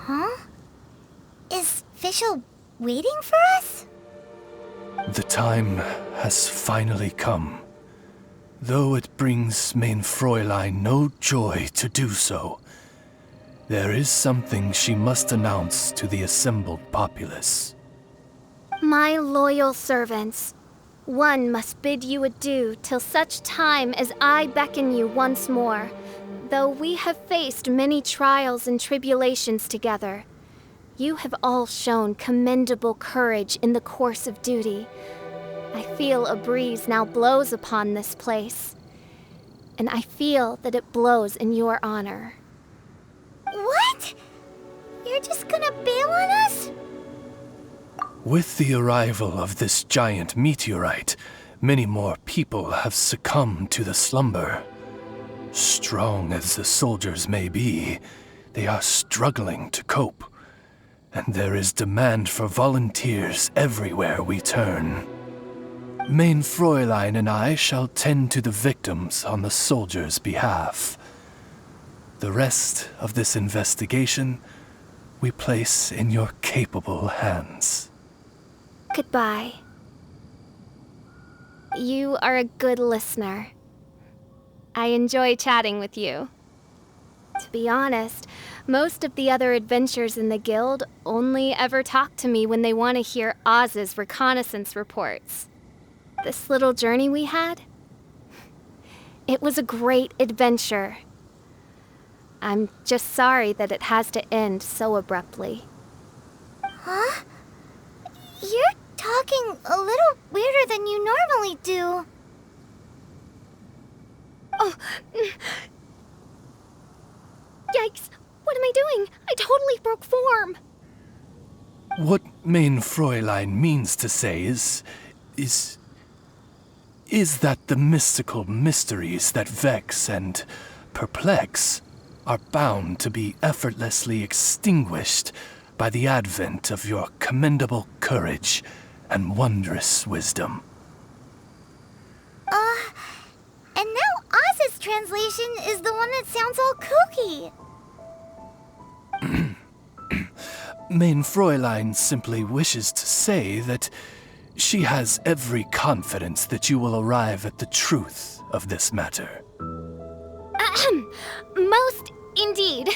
Huh? Is Fischl waiting for us? The time has finally come. Though it brings main Fräulein no joy to do so, there is something she must announce to the assembled populace. My loyal servants, one must bid you adieu till such time as I beckon you once more. Though we have faced many trials and tribulations together, you have all shown commendable courage in the course of duty. I feel a breeze now blows upon this place, and I feel that it blows in your honor. What? You're just gonna bail on us? With the arrival of this giant meteorite, many more people have succumbed to the slumber. Strong as the soldiers may be, they are struggling to cope, and there is demand for volunteers everywhere we turn. Main Fräulein and I shall tend to the victims on the soldiers' behalf. The rest of this investigation we place in your capable hands. Goodbye. You are a good listener. I enjoy chatting with you. To be honest, most of the other adventurers in the guild only ever talk to me when they want to hear Oz's reconnaissance reports. This little journey we had, it was a great adventure. I'm just sorry that it has to end so abruptly. Huh? You're talking a little weirder than you normally do. Oh, yikes! What am I doing? I totally broke form! What main Fräulein means to say is that the mystical mysteries that vex and perplex are bound to be effortlessly extinguished by the advent of your commendable courage and wondrous wisdom. And now Oz's translation is the one that sounds all kooky. Main Fräulein simply wishes to say that she has every confidence that you will arrive at the truth of this matter. Most indeed.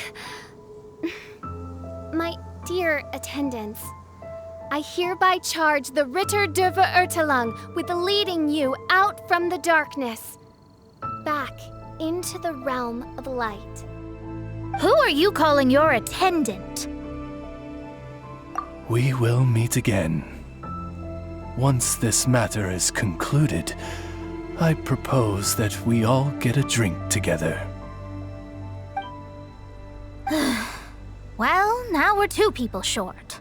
My dear attendants, I hereby charge the Ritter der Verurteilung with leading you out from the darkness, back into the realm of light. Who are you calling your attendant? We will meet again. Once this matter is concluded, I propose that we all get a drink together. Well, now we're 2 people short.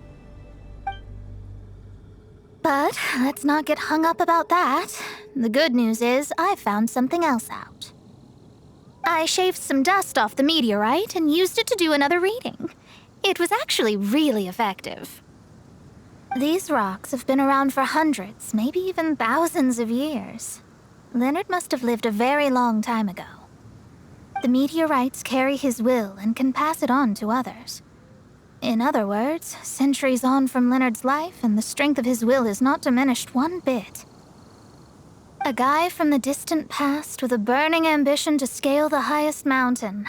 But let's not get hung up about that. The good news is I found something else out. I shaved some dust off the meteorite and used it to do another reading. It was actually really effective. These rocks have been around for hundreds, maybe even thousands of years. Leonard must have lived a very long time ago. The meteorites carry his will and can pass it on to others. In other words, centuries on from Leonard's life, and the strength of his will is not diminished one bit. A guy from the distant past with a burning ambition to scale the highest mountain.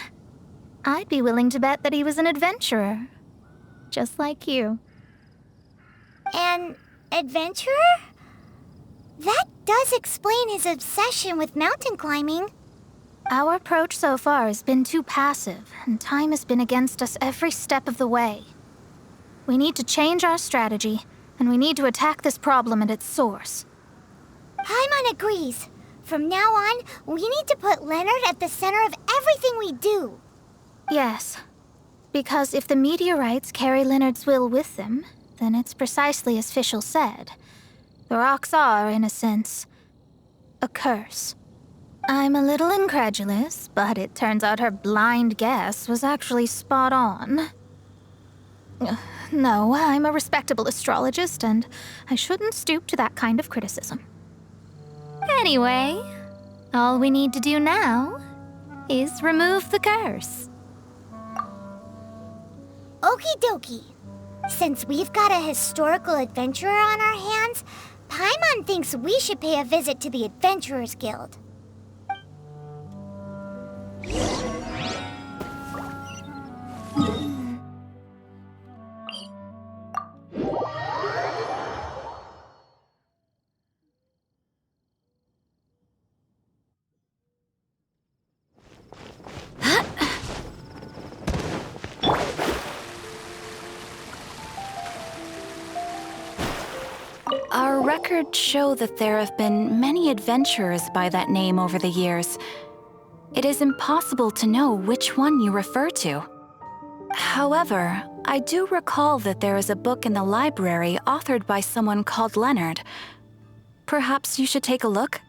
I'd be willing to bet that he was an adventurer. Just like you. An adventurer? That does explain his obsession with mountain climbing. Our approach so far has been too passive, and time has been against us every step of the way. We need to change our strategy, and we need to attack this problem at its source. Paimon agrees. From now on, we need to put Leonard at the center of everything we do. Yes. Because if the meteorites carry Leonard's will with them, then it's precisely as Fischl said. The rocks are, in a sense, a curse. I'm a little incredulous, but it turns out her blind guess was actually spot on. No, I'm a respectable astrologist, and I shouldn't stoop to that kind of criticism. Anyway, all we need to do now is remove the curse. Okie dokie. Since we've got a historical adventurer on our hands, Paimon thinks we should pay a visit to the Adventurers Guild. Our records show that there have been many adventurers by that name over the years. It is impossible to know which one you refer to. However, I do recall that there is a book in the library authored by someone called Leonard. Perhaps you should take a look?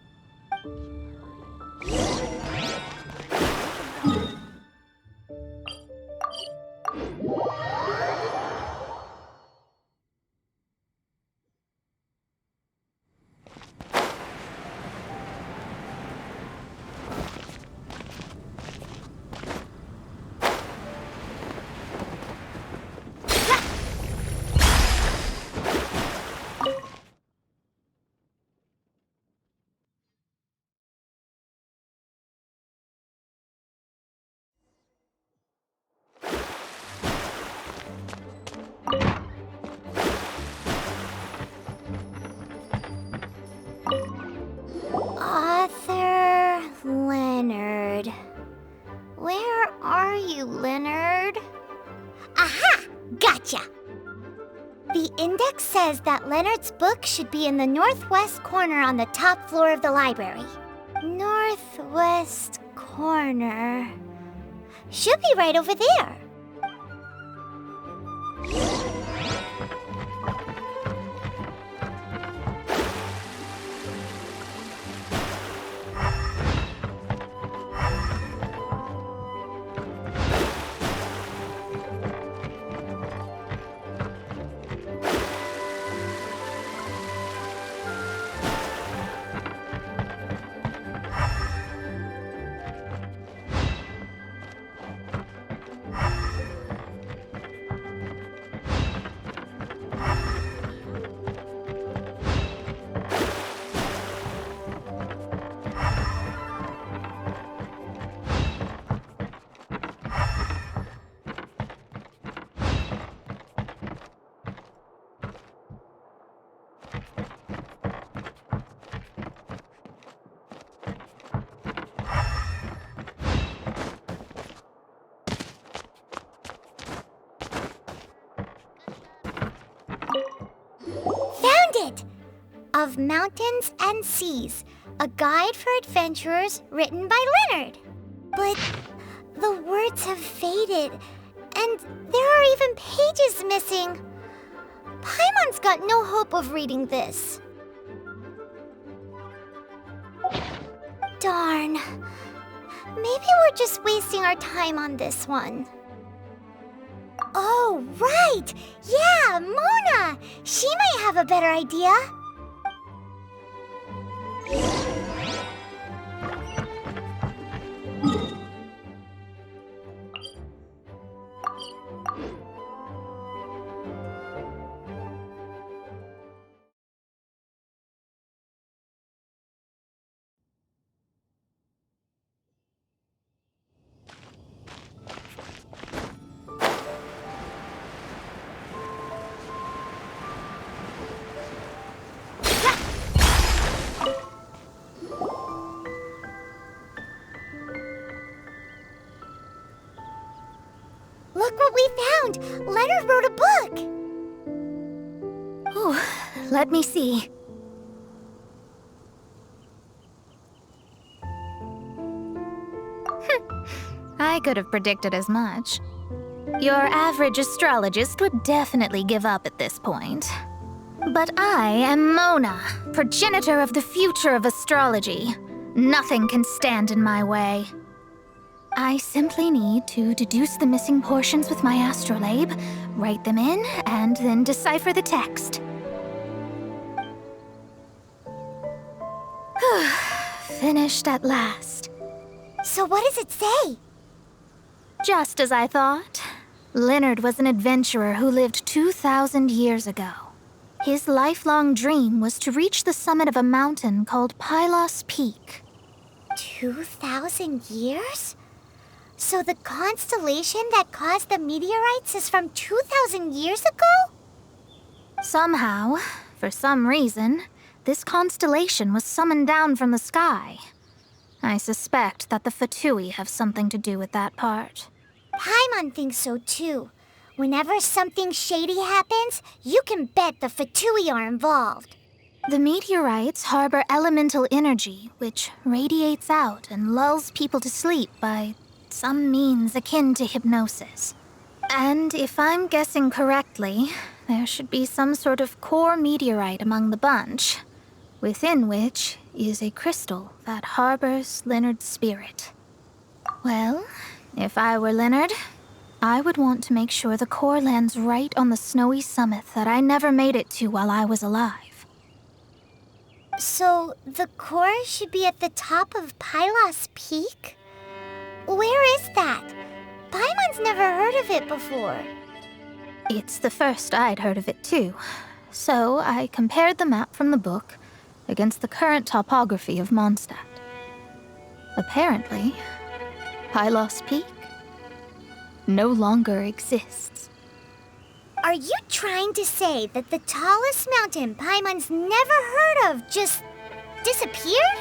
Author Leonard. Where are you, Leonard? Aha! Gotcha! The index says that Leonard's book should be in the northwest corner on the top floor of the library. Northwest corner. Should be right over there. Of Mountains and Seas, a guide for adventurers written by Leonard. But the words have faded, and there are even pages missing. Paimon's got no hope of reading this. Darn. Maybe we're just wasting our time on this one. Oh, right! Yeah, Mona! She might have a better idea. Look what we found! Leonard wrote a book! Ooh, let me see. I could have predicted as much. Your average astrologist would definitely give up at this point. But I am Mona, progenitor of the future of astrology. Nothing can stand in my way. I simply need to deduce the missing portions with my astrolabe, write them in, and then decipher the text. Finished at last. So what does it say? Just as I thought. Leonard was an adventurer who lived 2,000 years ago. His lifelong dream was to reach the summit of a mountain called Pylos Peak. 2,000 years? So the constellation that caused the meteorites is from 2,000 years ago? Somehow, for some reason, this constellation was summoned down from the sky. I suspect that the Fatui have something to do with that part. Paimon thinks so too. Whenever something shady happens, you can bet the Fatui are involved. The meteorites harbor elemental energy, which radiates out and lulls people to sleep by some means akin to hypnosis. And if I'm guessing correctly, there should be some sort of core meteorite among the bunch, within which is a crystal that harbors Leonard's spirit. Well, if I were Leonard, I would want to make sure the core lands right on the snowy summit that I never made it to while I was alive. So the core should be at the top of Pylos Peak? Where is that? Paimon's never heard of it before. It's the first I'd heard of it too. So I compared the map from the book against the current topography of Mondstadt. Apparently, Pylos Peak no longer exists. Are you trying to say that the tallest mountain Paimon's never heard of just disappeared?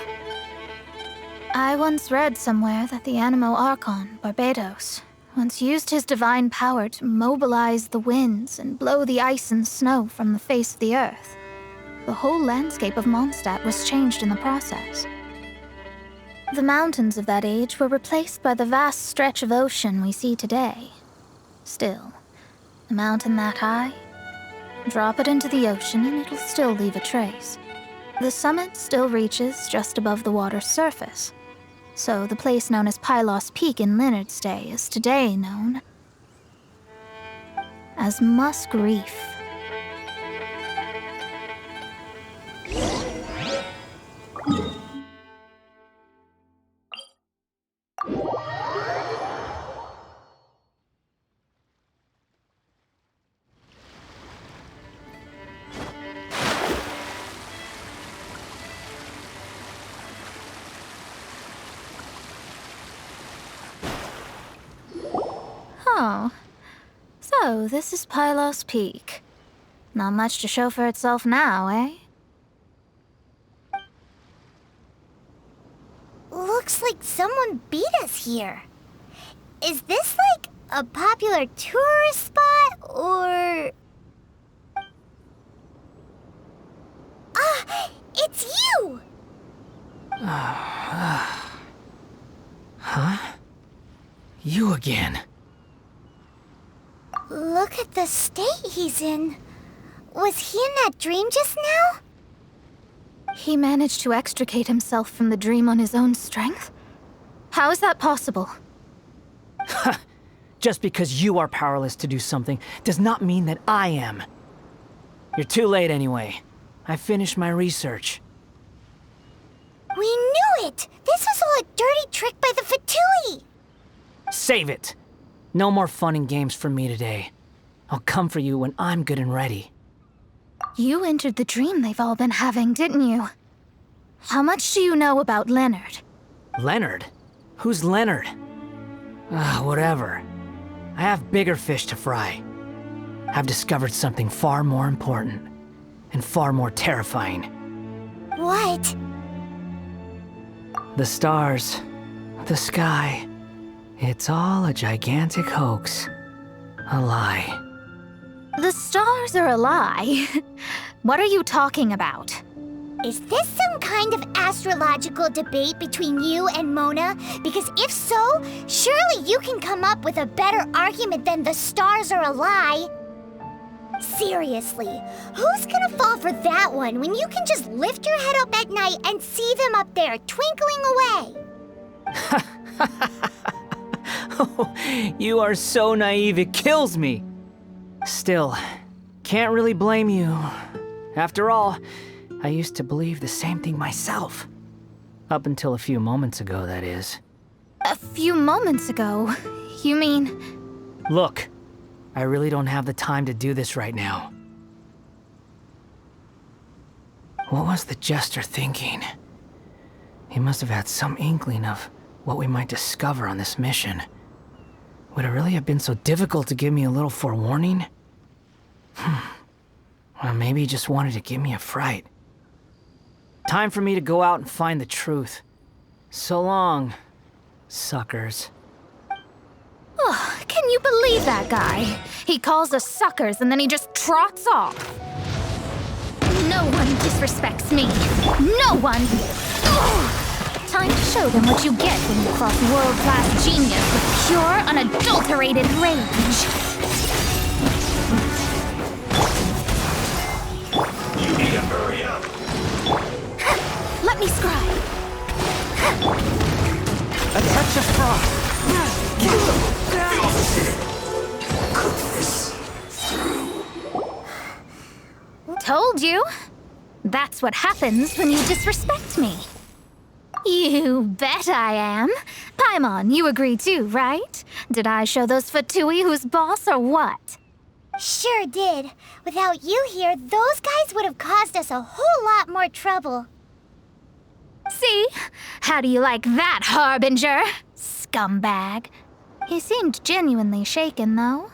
I once read somewhere that the Animo Archon, Barbados, once used his divine power to mobilize the winds and blow the ice and snow from the face of the earth. The whole landscape of Mondstadt was changed in the process. The mountains of that age were replaced by the vast stretch of ocean we see today. Still, a mountain that high, drop it into the ocean and it'll still leave a trace. The summit still reaches just above the water's surface. So the place known as Pylos Peak in Leonard's day is today known as Musk Reef. Oh, so this is Pylos Peak. Not much to show for itself now, eh? Looks like someone beat us here. Is this like a popular tourist spot, or... Ah, it's you! Huh? You again. Look at the state he's in. Was he in that dream just now? He managed to extricate himself from the dream on his own strength? How is that possible? Just because you are powerless to do something does not mean that I am. You're too late anyway. I finished my research. We knew it! This was all a dirty trick by the Fatui! Save it! No more fun and games for me today. I'll come for you when I'm good and ready. You entered the dream they've all been having, didn't you? How much do you know about Leonard? Leonard? Who's Leonard? Whatever. I have bigger fish to fry. I've discovered something far more important and far more terrifying. What? The stars, the sky, it's all a gigantic hoax. A lie. The stars are a lie. What are you talking about? Is this some kind of astrological debate between you and Mona? Because if so, surely you can come up with a better argument than the stars are a lie. Seriously, who's gonna fall for that one when you can just lift your head up at night and see them up there twinkling away? Oh, you are so naive, it kills me. Still, can't really blame you. After all, I used to believe the same thing myself. Up until a few moments ago, that is. A few moments ago? You mean... Look, I really don't have the time to do this right now. What was the Jester thinking? He must have had some inkling of what we might discover on this mission. Would it really have been so difficult to give me a little forewarning? Or maybe he just wanted to give me a fright. Time for me to go out and find the truth. So long, suckers. Oh, can you believe that guy? He calls us suckers and then he just trots off. No one disrespects me. No one! Ugh. Time to show them what you get when you cross world-class genius with pure, unadulterated rage. You need to hurry up. Let me scribe. A touch of frost. Told you. That's what happens when you disrespect me. You bet I am. Paimon, you agree too, right? Did I show those Fatui who's boss or what? Sure did. Without you here, those guys would have caused us a whole lot more trouble. See? How do you like that, Harbinger? Scumbag. He seemed genuinely shaken, though.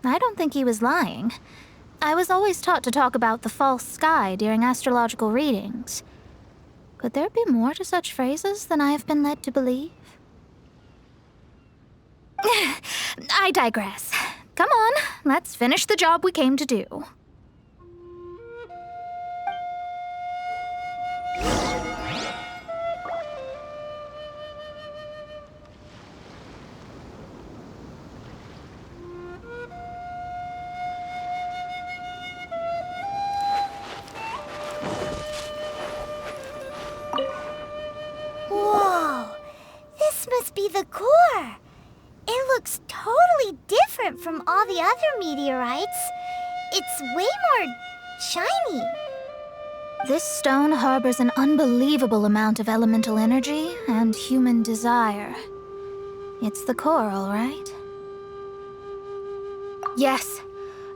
I don't think he was lying. I was always taught to talk about the false sky during astrological readings. Could there be more to such phrases than I have been led to believe? I digress. Come on, let's finish the job we came to do. Whoa! This must be the core! It looks totally different from all the other meteorites. It's way more shiny. This stone harbors an unbelievable amount of elemental energy and human desire. It's the core, all right? Yes.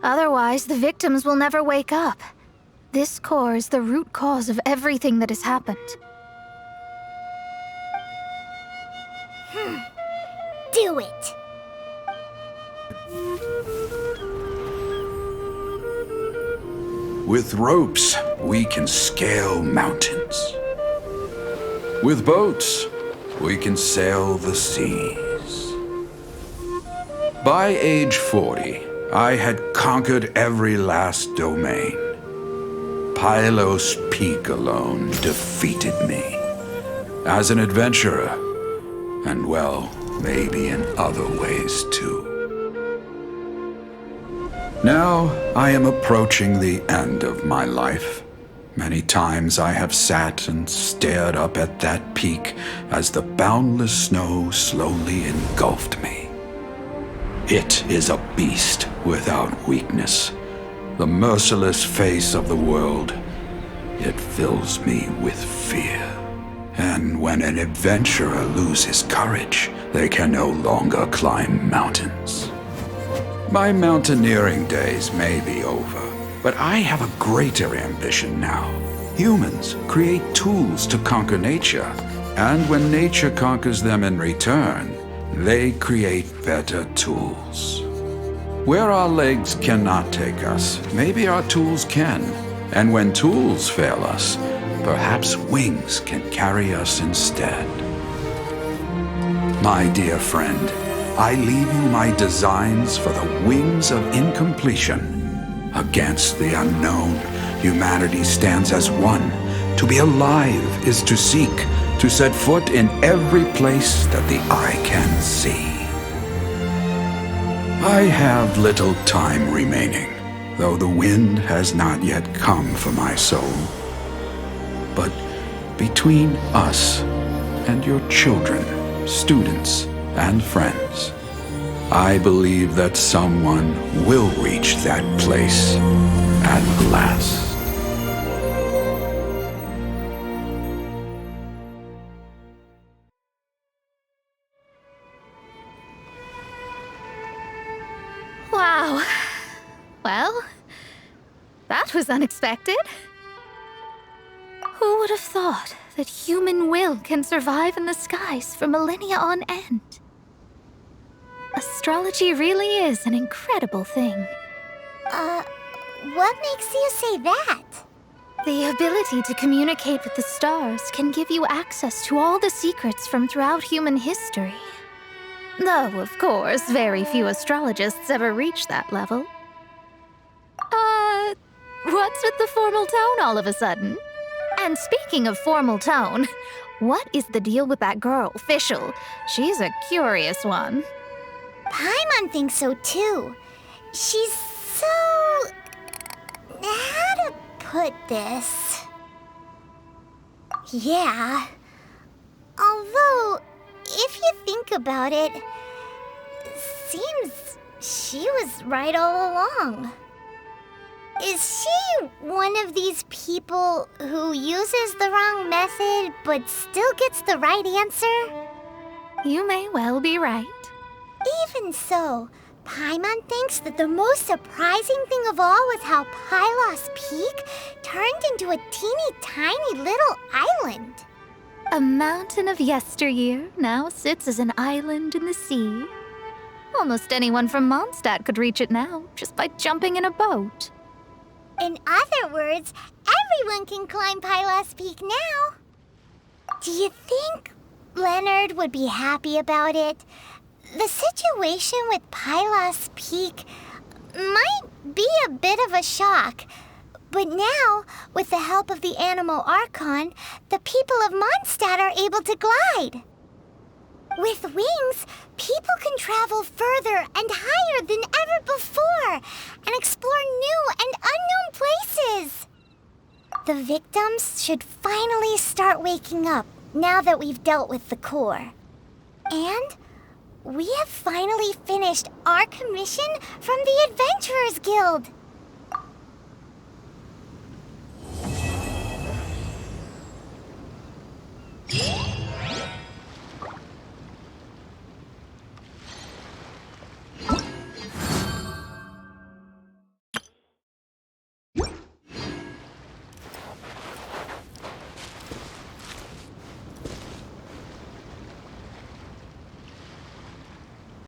Otherwise, the victims will never wake up. This core is the root cause of everything that has happened. Do it! With ropes, we can scale mountains. With boats, we can sail the seas. By age 40, I had conquered every last domain. Pylos Peak alone defeated me. As an adventurer, and well, maybe in other ways too. Now I am approaching the end of my life. Many times I have sat and stared up at that peak as the boundless snow slowly engulfed me. It is a beast without weakness, the merciless face of the world. It fills me with fear. And when an adventurer loses courage, they can no longer climb mountains. My mountaineering days may be over, but I have a greater ambition now. Humans create tools to conquer nature, and when nature conquers them in return, they create better tools. Where our legs cannot take us, maybe our tools can. And when tools fail us, perhaps wings can carry us instead. My dear friend, I leave you my designs for the wings of incompletion. Against the unknown, humanity stands as one to To be alive is to seek, to set foot in every place that the eye can see. I have little time remaining, though the wind has not yet come for my soul. But between us and your children, students, and friends, I believe that someone will reach that place at last. Wow. Well, that was unexpected. Who would have thought that human will can survive in the skies for millennia on end? Astrology really is an incredible thing. What makes you say that? The ability to communicate with the stars can give you access to all the secrets from throughout human history. Though, of course, very few astrologists ever reach that level. What's with the formal tone all of a sudden? And speaking of formal tone, what is the deal with that girl, Fischl? She's a curious one. Paimon thinks so too. She's so... how to put this? Yeah. Although, if you think about it, seems she was right all along. Is she one of these people who uses the wrong method but still gets the right answer? You may well be right. Even so, Paimon thinks that the most surprising thing of all was how Pylos Peak turned into a teeny tiny little island. A mountain of yesteryear now sits as an island in the sea. Almost anyone from Mondstadt could reach it now, just by jumping in a boat. In other words, everyone can climb Pylos Peak now. Do you think Leonard would be happy about it? The situation with Pylos Peak might be a bit of a shock. But now, with the help of the Animal Archon, the people of Mondstadt are able to glide. With wings, people can travel further and higher than ever before and explore new and unknown places. The victims should finally start waking up now that we've dealt with the core. And we have finally finished our commission from the Adventurers Guild.